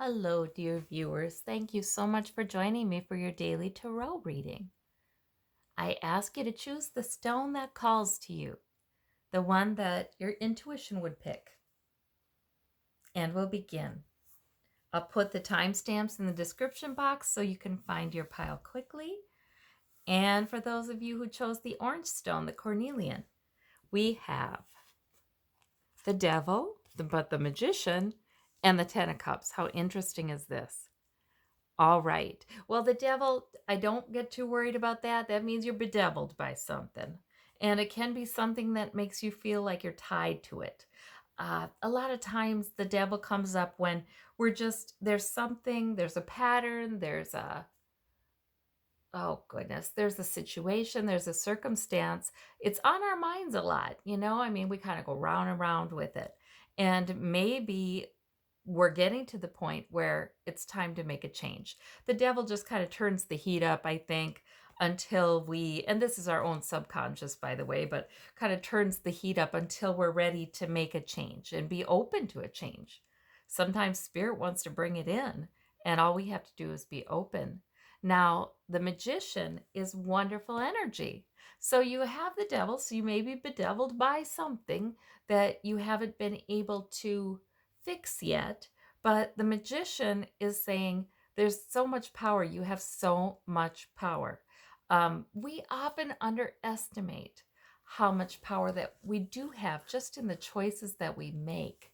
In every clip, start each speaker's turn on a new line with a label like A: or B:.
A: Hello, dear viewers. Thank you so much for joining me for your daily tarot reading. I ask you to choose the stone that calls to you, the one that your intuition would pick. And we'll begin. I'll put the timestamps in the description box so you can find your pile quickly. And for those of you who chose the orange stone, the cornelian, we have the devil, the magician, and the 10 of cups. How interesting is this? All right. Well, the devil, I don't get too worried about that. That means you're bedeviled by something. And it can be something that makes you feel like you're tied to it. A lot of times the devil comes up when there's something, there's a pattern, oh goodness, there's a situation, there's a circumstance. It's on our minds a lot, I mean, we kind of go round and round with it. And maybe we're getting to the point where it's time to make a change. The devil just kind of turns the heat up, I think, and this is our own subconscious, by the way, but kind of turns the heat up until we're ready to make a change and be open to a change. Sometimes spirit wants to bring it in, and all we have to do is be open. Now, the magician is wonderful energy. So you have the devil, so you may be bedeviled by something that you haven't been able to fix yet. But the magician is saying, there's so much power. You have so much power. We often underestimate how much power that we do have just in the choices that we make.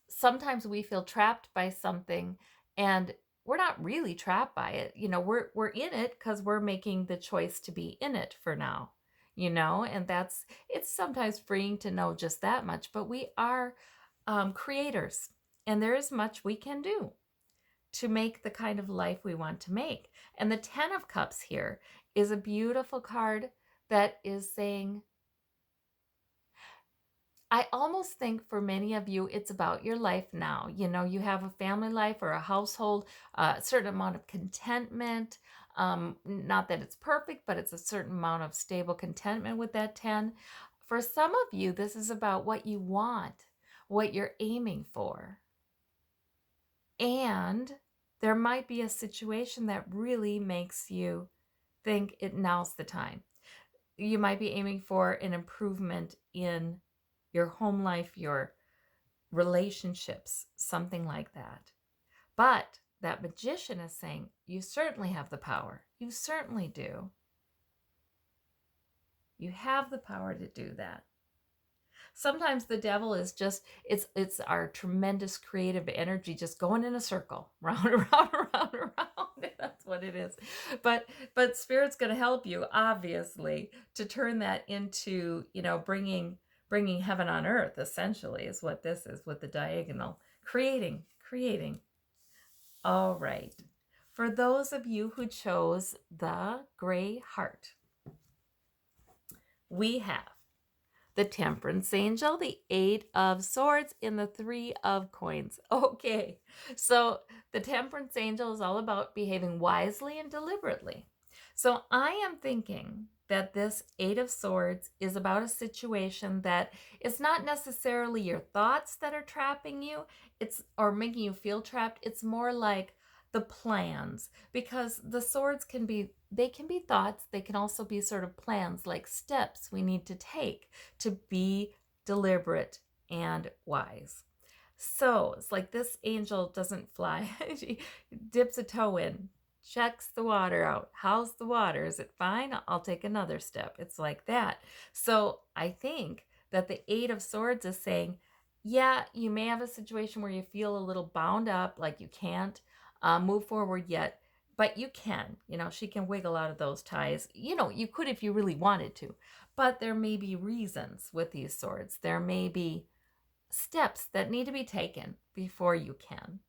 A: Sometimes we feel trapped by something, and we're not really trapped by it. We're in it because we're making the choice to be in it for now. And it's sometimes freeing to know just that much, but we are creators, and there is much we can do to make the kind of life we want to make. And the 10 of Cups here is a beautiful card that is saying, I almost think for many of you, it's about your life now. You have a family life or a household, a certain amount of contentment. Not that it's perfect, but it's a certain amount of stable contentment with that 10. For some of you, this is about what you want, what you're aiming for. And there might be a situation that really makes you think now's the time. You might be aiming for an improvement in your home life, your relationships, something like that. But that magician is saying, you certainly have the power. You certainly do. You have the power to do that. Sometimes the devil is just, it's our tremendous creative energy just going in a circle, round, around, around, around. That's what it is. But Spirit's going to help you, obviously, to turn that into, bringing heaven on earth, essentially, is what this is with the diagonal. Creating. All right. For those of you who chose the gray heart, we have the Temperance Angel, the 8 of Swords, and the 3 of Coins. Okay, so the Temperance Angel is all about behaving wisely and deliberately. So I am thinking that this 8 of Swords is about a situation that is not necessarily your thoughts that are trapping you, or making you feel trapped. It's more like the plans, because the swords can be thoughts. They can also be sort of plans, like steps we need to take to be deliberate and wise. So it's like this angel doesn't fly. She dips a toe in, checks the water out. How's the water? Is it fine? I'll take another step. It's like that. So I think that the 8 of Swords is saying, yeah, you may have a situation where you feel a little bound up, like you can't move forward yet, but you can. She can wiggle out of those ties. You could if you really wanted to, but there may be reasons with these swords. There may be steps that need to be taken before you can.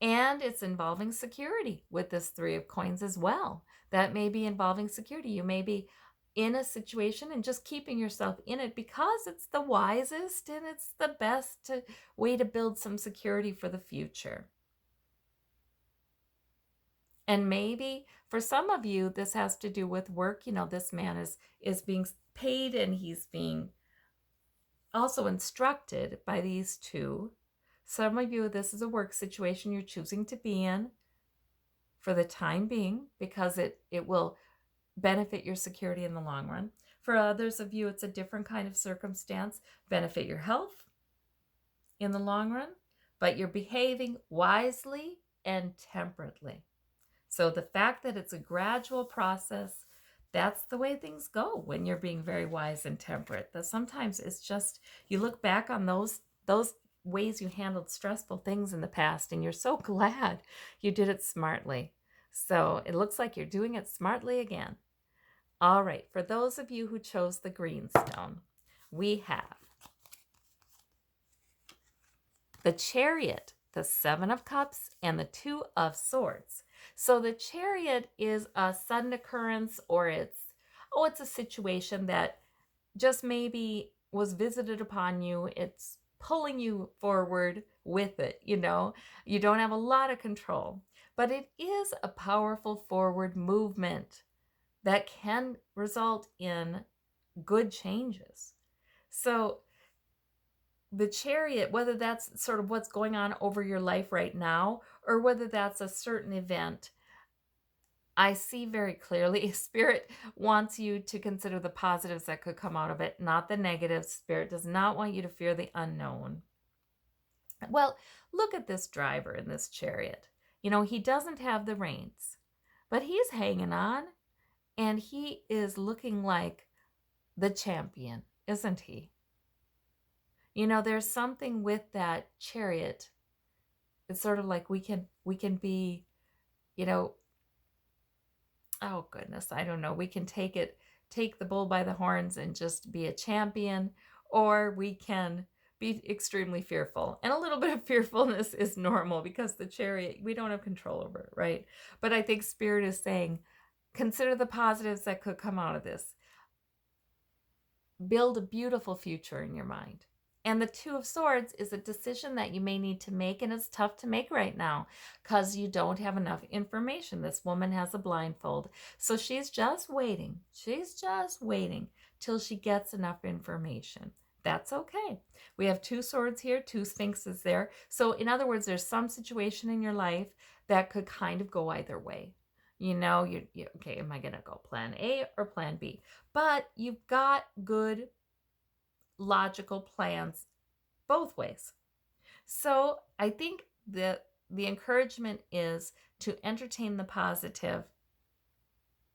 A: And it's involving security with this 3 of Coins as well. That may be involving security. You may be in a situation and just keeping yourself in it because it's the wisest and it's the best way to build some security for the future. And maybe for some of you, this has to do with work. This man is being paid, and he's being also instructed by these 2 Some of you, this is a work situation you're choosing to be in for the time being because it will benefit your security in the long run. For others of you, it's a different kind of circumstance, benefit your health in the long run, but you're behaving wisely and temperately. So the fact that it's a gradual process, that's the way things go when you're being very wise and temperate. That sometimes it's just, you look back on those ways you handled stressful things in the past and you're so glad you did it smartly. So it looks like you're doing it smartly again. All right, for those of you who chose the green stone, we have the Chariot, the Seven of Cups, and the Two of Swords. So the Chariot is a sudden occurrence, or it's a situation that just maybe was visited upon you. It's pulling you forward with it, you know. You don't have a lot of control, but it is a powerful forward movement that can result in good changes. So the Chariot, whether that's sort of what's going on over your life right now, or whether that's a certain event, I see very clearly Spirit wants you to consider the positives that could come out of it, not the negatives. Spirit does not want you to fear the unknown. Well, look at this driver in this Chariot. You know, he doesn't have the reins, but he's hanging on, and he is looking like the champion, isn't he? You know, there's something with that Chariot. It's sort of like we can be, you know, oh goodness, I don't know. We can take the bull by the horns and just be a champion, or we can be extremely fearful. And a little bit of fearfulness is normal because the Chariot, we don't have control over it, right? But I think Spirit is saying, consider the positives that could come out of this. Build a beautiful future in your mind. And the Two of Swords is a decision that you may need to make, and it's tough to make right now because you don't have enough information. This woman has a blindfold. So she's just waiting. She's just waiting till she gets enough information. That's okay. We have two swords here, two sphinxes there. So in other words, there's some situation in your life that could kind of go either way. You know, you okay, am I going to go plan A or plan B? But you've got good logical plans both ways. So I think the encouragement is to entertain the positive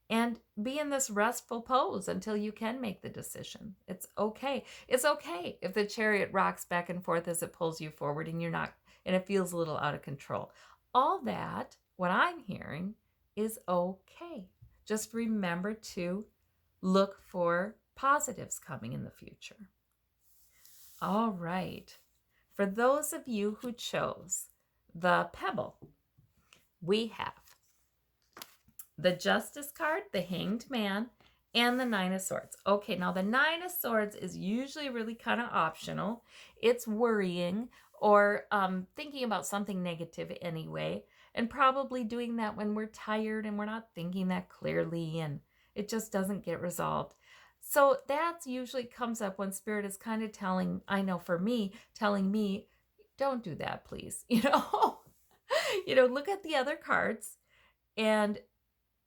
A: and be in this restful pose until you can make the decision. It's okay. It's okay if the Chariot rocks back and forth as it pulls you forward and you're not, and it feels a little out of control. All that, what I'm hearing, is okay. Just remember to look for positives coming in the future. All right. For those of you who chose the Pebble, we have the Justice card, the Hanged Man, and the Nine of Swords. Okay, now the Nine of Swords is usually really kind of optional. It's worrying or thinking about something negative anyway, and probably doing that when we're tired and we're not thinking that clearly and it just doesn't get resolved. So that usually comes up when Spirit is kind of telling me, don't do that, please. Look at the other cards and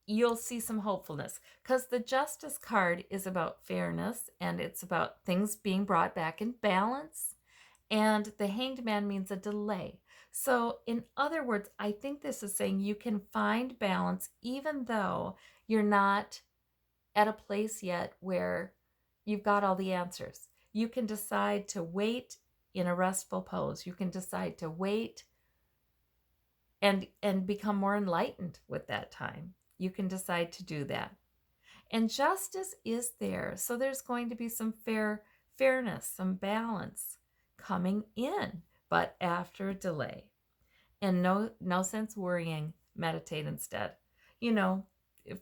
A: you'll see some hopefulness, because the Justice card is about fairness and it's about things being brought back in balance. And the Hanged Man means a delay. So in other words, I think this is saying you can find balance even though you're not at a place yet where you've got all the answers. You can decide to wait in a restful pose. You can decide to wait and become more enlightened with that time. You can decide to do that. And justice is there. So there's going to be some fairness, some balance coming in, but after a delay. And no sense worrying, meditate instead.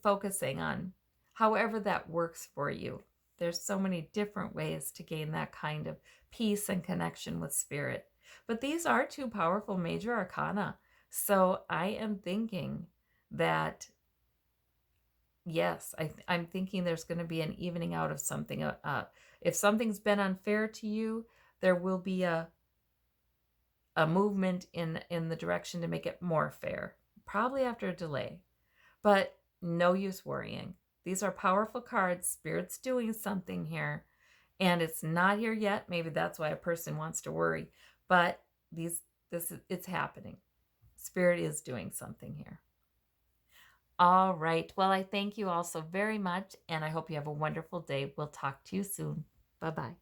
A: Focusing on however that works for you. There's so many different ways to gain that kind of peace and connection with Spirit. But these are two powerful major arcana. So I am thinking that, yes, I'm thinking there's going to be an evening out of something. If something's been unfair to you, there will be a a movement in the direction to make it more fair, probably after a delay. But no use worrying. These are powerful cards. Spirit's doing something here, and it's not here yet. Maybe that's why a person wants to worry. But it's happening. Spirit is doing something here. All right. Well, I thank you all so very much, and I hope you have a wonderful day. We'll talk to you soon. Bye-bye.